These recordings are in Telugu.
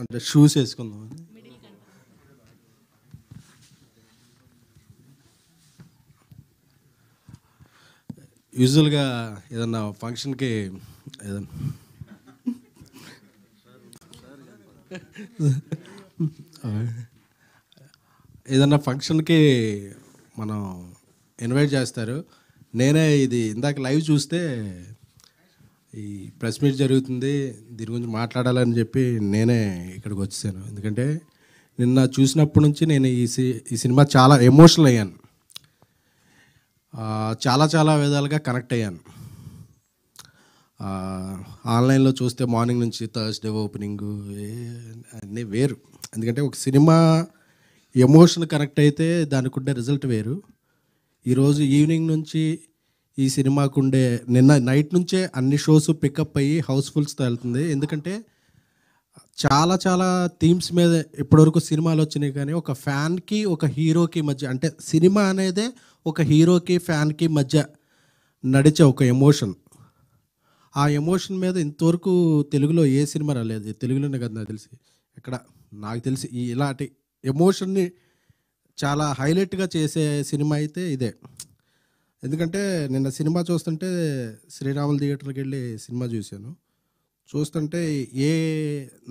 అంటే షూస్ వేసుకుందాం. యూజువల్గా ఏదన్నా ఫంక్షన్కి ఏదన్నా ఫంక్షన్కి మనం ఇన్వైట్ చేస్తారు. నేనే ఇది ఇందాక లైవ్ చూస్తే ఈ ప్రెస్ మీట్ జరుగుతుంది, దీని గురించి మాట్లాడాలని చెప్పి నేనే ఇక్కడికి వచ్చేసాను. ఎందుకంటే నిన్న చూసినప్పటి నుంచి నేను ఈ సినిమా చాలా ఎమోషనల్ అయ్యాను, చాలా చాలా విధాలుగా కనెక్ట్ అయ్యాను. ఆన్లైన్లో చూస్తే మార్నింగ్ నుంచి థర్స్డే ఓపెనింగ్ అన్నీ వేరు. ఎందుకంటే ఒక సినిమా ఎమోషన్ కనెక్ట్ అయితే దానికి ఉండే రిజల్ట్ వేరు. ఈరోజు ఈవినింగ్ నుంచి ఈ సినిమాకు ఉండే నిన్న నైట్ నుంచే అన్ని షోస్ పికప్ అయ్యి హౌస్ఫుల్స్తో వెళ్తుంది. ఎందుకంటే చాలా చాలా థీమ్స్ మీద ఇప్పటివరకు సినిమాలు వచ్చినాయి, కానీ ఒక ఫ్యాన్కి ఒక హీరోకి మధ్య, అంటే సినిమా అనేదే ఒక హీరోకి ఫ్యాన్కి మధ్య నడిచే ఒక ఎమోషన్. ఆ ఎమోషన్ మీద ఇంతవరకు తెలుగులో ఏ సినిమా రాలేదు. తెలుగులోనే కదా నాకు తెలిసి, నాకు తెలిసి ఇలాంటి ఎమోషన్ని చాలా హైలైట్గా చేసే సినిమా అయితే ఇదే. ఎందుకంటే నిన్న సినిమా చూస్తుంటే శ్రీరాములు థియేటర్కి వెళ్ళి సినిమా చూశాను. చూస్తుంటే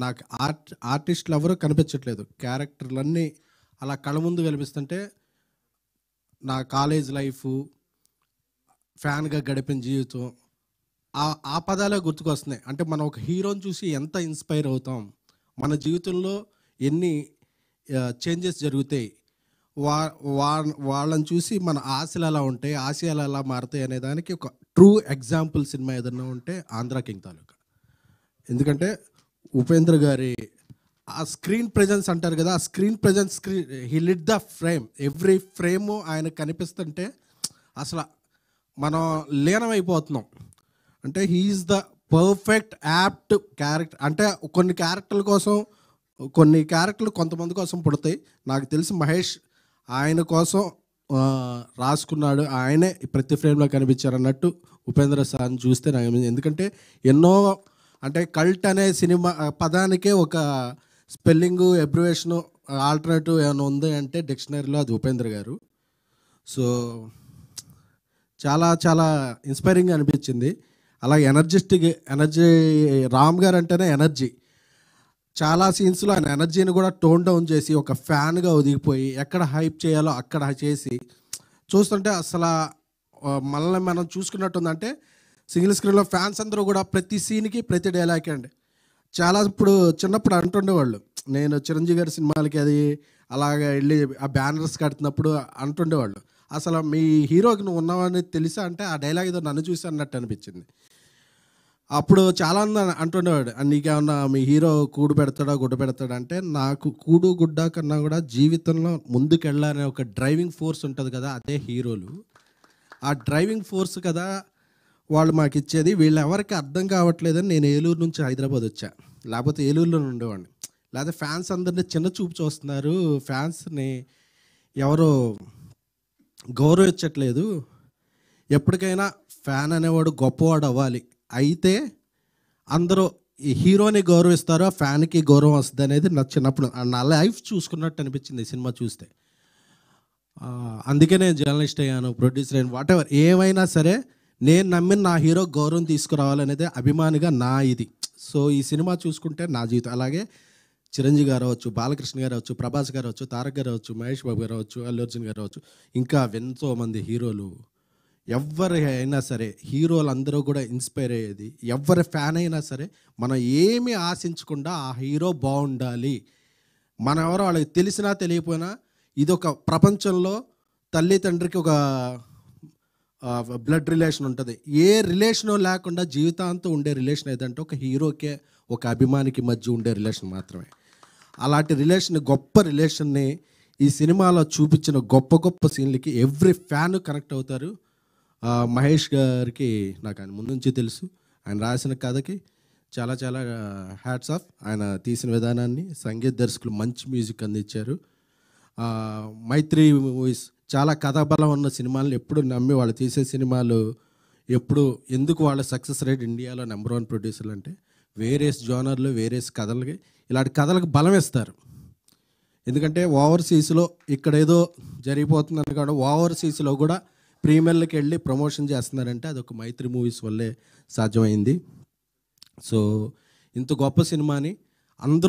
నాకు ఆర్టిస్టులు ఎవరూ కనిపించట్లేదు. క్యారెక్టర్లన్నీ అలా కళ్ళ ముందు కనిపిస్తుంటే నా కాలేజ్ లైఫ్, ఫ్యాన్గా గడిపిన జీవితం, ఆ పదాలే గుర్తుకొస్తున్నాయి. అంటే మనం ఒక హీరోని చూసి ఎంత ఇన్స్పైర్ అవుతాం, మన జీవితంలో ఎన్ని చేంజెస్ జరుగుతాయి, వాళ్ళని చూసి మన ఆశలు ఎలా ఉంటాయి, ఆశయాలు ఎలా మారుతాయి అనే దానికి ఒక ట్రూ ఎగ్జాంపుల్ సినిమా ఏదన్నా ఉంటే ఆంధ్ర కింగ్ తాలూకా. ఎందుకంటే ఉపేంద్ర గారి ఆ స్క్రీన్ ప్రెజెన్స్ అంటారు కదా, ఆ screen presence, he lit the frame, every frame ఆయన కనిపిస్తుంటే అసలు మనం లీనమైపోతున్నాం. అంటే he is the perfect apt character. అంటే కొన్ని క్యారెక్టర్లు కొంతమంది కోసం పుడతాయి. నాకు తెలిసి మహేష్ ఆయన కోసం రాసుకున్నాడు, ఆయనే ప్రతి ఫ్రేమ్లో కనిపించారు అన్నట్టు ఉపేంద్ర సార్ని చూస్తే నాకు, ఎందుకంటే ఎన్నో, అంటే కల్ట్ అనే సినిమా పదానికే ఒక స్పెల్లింగు, అబ్రివేషను, ఆల్టర్నేటివ్ ఏమైనా ఉంది అంటే డిక్షనరీలో అది ఉపేంద్ర గారు. సో చాలా చాలా ఇన్స్పైరింగ్గా అనిపించింది. అలాగే ఎనర్జీ రామ్ గారు అంటేనే ఎనర్జీ. చాలా సీన్స్లో ఆయన ఎనర్జీని కూడా టోన్ డౌన్ చేసి ఒక ఫ్యాన్గా ఒదిగిపోయి ఎక్కడ హైప్ చేయాలో అక్కడ చేసి చూస్తుంటే అసలు మనల్ని మనం చూసుకున్నట్టుందంటే సింగిల్ స్క్రీన్లో ఫ్యాన్స్ అందరూ కూడా ప్రతి సీన్కి ప్రతి డైలాగ్కి అండి. చాలా ఇప్పుడు చిన్నప్పుడు అంటుండేవాళ్ళు, నేను చిరంజీవి గారి సినిమాలకి అది అలాగ వెళ్ళి ఆ బ్యానర్స్ కడుతున్నప్పుడు అంటుండేవాళ్ళు, అసలు మీ హీరోకి నువ్వు ఉన్నావని తెలుసా అంటే ఆ డైలాగ్ ఏదో నన్ను చూసి అన్నట్టు అనిపించింది. అప్పుడు చాలామంది అంటుండేవాడు, నీకేమన్నా మీ హీరో కూడు పెడతాడా గుడ్డ పెడతాడా అంటే, నాకు కూడు గుడ్డ కన్నా కూడా జీవితంలో ముందుకెళ్ళాలనే ఒక డ్రైవింగ్ ఫోర్స్ ఉంటుంది కదా, అదే హీరోలు. ఆ డ్రైవింగ్ ఫోర్స్ కదా వాళ్ళు మాకు ఇచ్చేది. వీళ్ళు ఎవరికి అర్థం కావట్లేదని నేను ఏలూరు నుంచి హైదరాబాద్ వచ్చా, లేకపోతే ఏలూరులో ఉండేవాడిని. లేకపోతే ఫ్యాన్స్ అందరినీ చిన్న చూపు చూస్తున్నారు, ఫ్యాన్స్ని ఎవరో గౌరవించట్లేదు. ఎప్పటికైనా ఫ్యాన్ అనేవాడు గొప్పవాడు అవ్వాలి, అయితే అందరూ ఈ హీరోని గౌరవిస్తారో ఫ్యాన్కి గౌరవం వస్తుంది అనేది నాకు చిన్నప్పుడు నా లైఫ్ చూసుకున్నట్టు అనిపించింది ఈ సినిమా చూస్తే. అందుకే నేను జర్నలిస్ట్ అయ్యాను, ప్రొడ్యూసర్ అయ్యాను, వాట్ ఎవర్ ఏమైనా సరే నేను నమ్మిన నా హీరో గౌరవం తీసుకురావాలనేది అభిమానిగా నా ఇది. సో ఈ సినిమా చూసుకుంటే నా జీవితం. అలాగే చిరంజీవి గారు అవ్వచ్చు, బాలకృష్ణ గారు అవ్వచ్చు, ప్రభాస్ గారు అవ్వచ్చు, తారక్ గారు అవ్వచ్చు, మహేష్ బాబు గారు అవ్వచ్చు, అల్లు అర్జున్ గారు అవ్వచ్చు, ఇంకా ఎంతోమంది హీరోలు, ఎవరి అయినా సరే హీరోలు అందరూ కూడా ఇన్స్పైర్ అయ్యేది. ఎవరి ఫ్యాన్ అయినా సరే మనం ఏమీ ఆశించకుండా ఆ హీరో బాగుండాలి, మనం ఎవరో వాళ్ళకి తెలిసినా తెలియకపోయినా ఇదొక ప్రపంచంలో తల్లి తండ్రికి ఒక బ్లడ్ రిలేషన్ ఉంటుంది. ఏ రిలేషను లేకుండా జీవితాంతం ఉండే రిలేషన్ ఏదంటే ఒక హీరోకే ఒక అభిమానికి మధ్య ఉండే రిలేషన్ మాత్రమే. అలాంటి రిలేషన్, గొప్ప రిలేషన్ని ఈ సినిమాలో చూపించిన గొప్ప గొప్ప సీన్లకి ఎవ్రీ ఫ్యాన్ కనెక్ట్ అవుతారు. మహేష్ గారికి నాకు ఆయన ముందు నుంచి తెలుసు, ఆయన రాసిన కథకి చాలా చాలా హ్యాట్స్ ఆఫ్. ఆయన తీసిన విధానాన్ని, సంగీత దర్శకులు మంచి మ్యూజిక్ అందించారు. మైత్రి మూవీస్ చాలా కథాబలం ఉన్న సినిమాలను ఎప్పుడు నమ్మి వాళ్ళు తీసే సినిమాలు ఎప్పుడు, ఎందుకు వాళ్ళ సక్సెస్ రేట్ ఇండియాలో నెంబర్ 1 ప్రొడ్యూసర్లు అంటే వేరియస్ జోనర్లు, వేరియస్ కథలకి, ఇలాంటి కథలకు బలం ఇస్తారు. ఎందుకంటే ఓవర్సీస్లో ఇక్కడ ఏదో జరిగిపోతుంది అనుకోండి, ఓవర్సీస్లో కూడా ప్రీమియర్లకి వెళ్ళి ప్రమోషన్ చేస్తున్నారంటే అదొక మైత్రి మూవీస్ వల్లే సాధ్యమైంది. సో ఇంత గొప్ప సినిమాని అందరూ